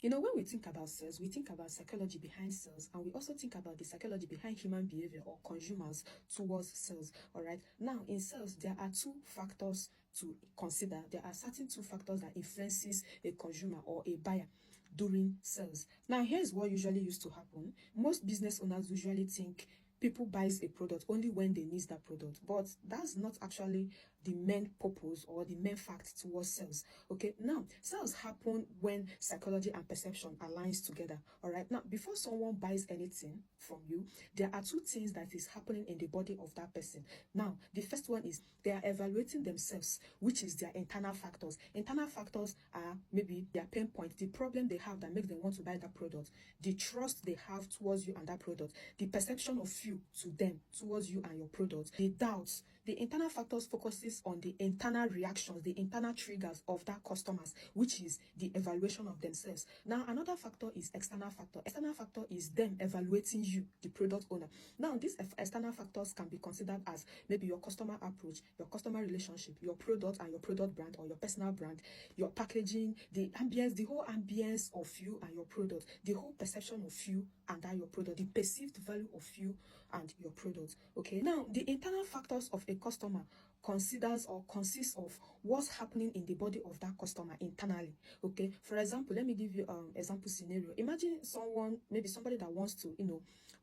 When we think about sales, we think about psychology behind sales, and we also think about the psychology behind human behavior or consumers towards sales. All right. Now, in sales, there are two factors to consider. There are certain two factors that influences a consumer or a buyer during sales. Now, here's what usually used to happen. Most business owners usually think people buys a product only when they need that product, but that's not actually the main purpose or the main fact towards sales. Okay, now sales happen when psychology and perception aligns together. All right, now before someone buys anything from you, there are two things that is happening in the body of that person. Now, the first one is they are evaluating themselves, which is their internal factors. Internal factors are maybe their pain point, the problem they have that makes them want to buy that product, the trust they have towards you and that product, the perception of you to them, towards you and your product, the doubts. The internal factors focuses on the internal reactions, the internal triggers of that customers, which is the evaluation of themselves. Now, another factor is external factor. External factor is them evaluating you, the product owner. Now, these external factors can be considered as maybe your customer approach, your customer relationship, your product and your product brand or your personal brand, your packaging, the ambience, the whole ambience of you and your product, the whole perception of you and that your product, the perceived value of you and your product. Okay, now the internal factors of a customer considers or consists of what's happening in the body of that customer internally. Okay, for example, let me give you example scenario. Imagine someone, maybe somebody that wants to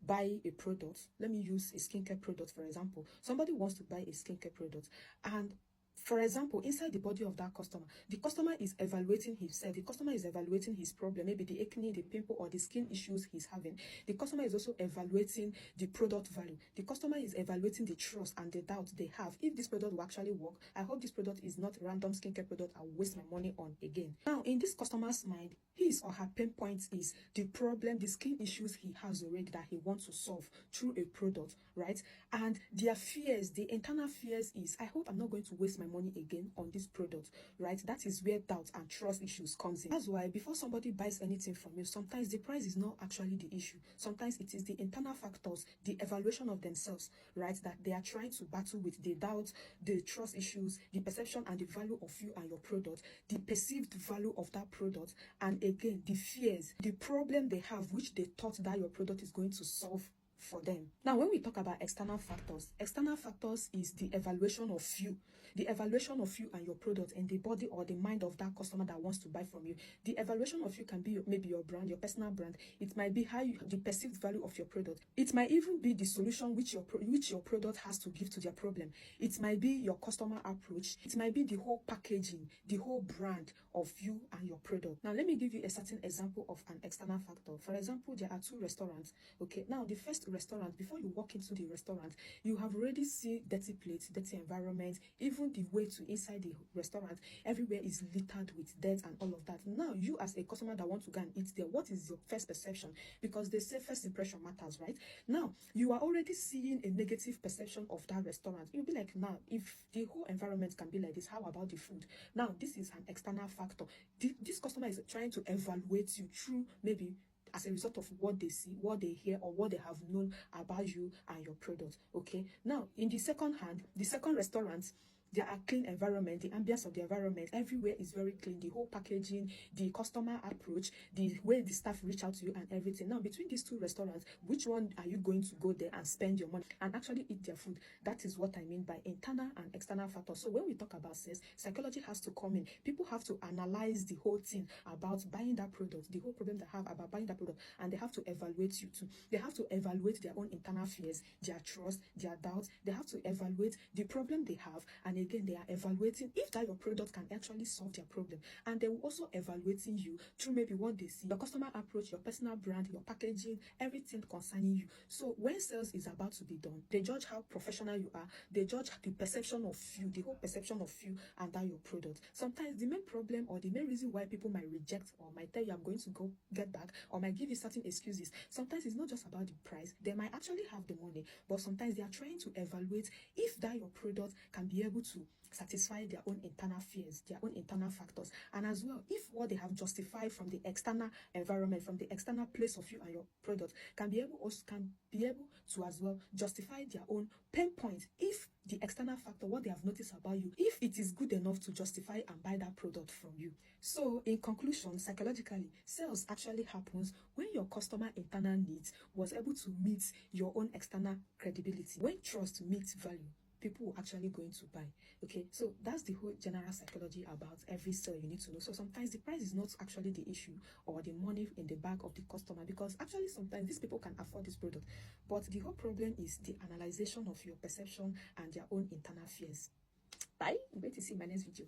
buy a product. Let me use a skincare product, for example. Somebody wants to buy a skincare product, and for example, inside the body of that the customer is evaluating himself, the customer is evaluating his problem, maybe the acne, the pimple, or the skin issues he's having. The customer is also evaluating the product value. The customer is evaluating the trust and the doubt they have. If this product will actually work, I hope this product is not random skincare product I'll waste my money on again. Now, in this customer's mind, his or her pain point is the problem, the skin issues he has already that he wants to solve through a product, right? And their fears, the internal fears is, I hope I'm not going to waste my money again on this product, right? That is where doubt and trust issues comes in. That's why before somebody buys anything from you, sometimes the price is not actually the issue. Sometimes it is the internal factors, the evaluation of themselves, right, that they are trying to battle with, the doubt, the trust issues, the perception and the value of you and your product, the perceived value of that product, and again, the fears, the problem they have, which they thought that your product is going to solve for them. Now, when we talk about external factors is the evaluation of you, the evaluation of you and your product in the body or the mind of that customer that wants to buy from you. The evaluation of you can be maybe your brand, your personal brand. It might be how the perceived value of your product. It might even be the solution which your product has to give to their problem. It might be your customer approach. It might be the whole packaging, the whole brand of you and your product. Now, let me give you a certain example of an external factor. For example, there are two restaurants. Okay, now the first restaurant, before you walk into the restaurant, you have already seen dirty plates, dirty environment, even the way to inside the restaurant, everywhere is littered with dirt and all of that. Now, you as a customer that want to go and eat there, what is your first perception? Because they say first impression matters, right? Now, you are already seeing a negative perception of that restaurant. You'll be like, now, if the whole environment can be like this, how about the food? Now, this is an external factor. This customer is trying to evaluate you through maybe as a result of what they see, what they hear, or what they have known about you and your product. Okay, now in the second hand, the second restaurant, there are clean environment, the ambience of the environment, everywhere is very clean, the whole packaging, the customer approach, the way the staff reach out to you and everything. Now, between these two restaurants, which one are you going to go there and spend your money and actually eat their food? That is what I mean by internal and external factors. So when we talk about sales, psychology has to come in. People have to analyze the whole thing about buying that product, the whole problem they have about buying that product, and they have to evaluate you too. They have to evaluate their own internal fears, their trust, their doubts. They have to evaluate the problem they have, and again, they are evaluating if that your product can actually solve their problem. And they will also evaluating you through maybe what they see, your customer approach, your personal brand, your packaging, everything concerning you. So when sales is about to be done, they judge how professional you are. They judge the perception of you, the whole perception of you and that your product. Sometimes the main problem or the main reason why people might reject or might tell you I'm going to go get back or might give you certain excuses, sometimes it's not just about the price. They might actually have the money, but sometimes they are trying to evaluate if that your product can be able to satisfy their own internal fears, their own internal factors, and as well, if what they have justified from the external environment, from the external place of you and your product, can be able to as well justify their own pain point. If the external factor, what they have noticed about you, if it is good enough to justify and buy that product from you. So in conclusion, psychologically, sales actually happens when your customer internal needs was able to meet your own external credibility. When trust meets value, people are actually going to buy. Okay, so that's the whole general psychology about every sale you need to know. So sometimes the price is not actually the issue, or the money in the bag of the customer, because actually sometimes these people can afford this product, but the whole problem is the analyzation of your perception and their own internal fears. Bye. Wait to see my next video.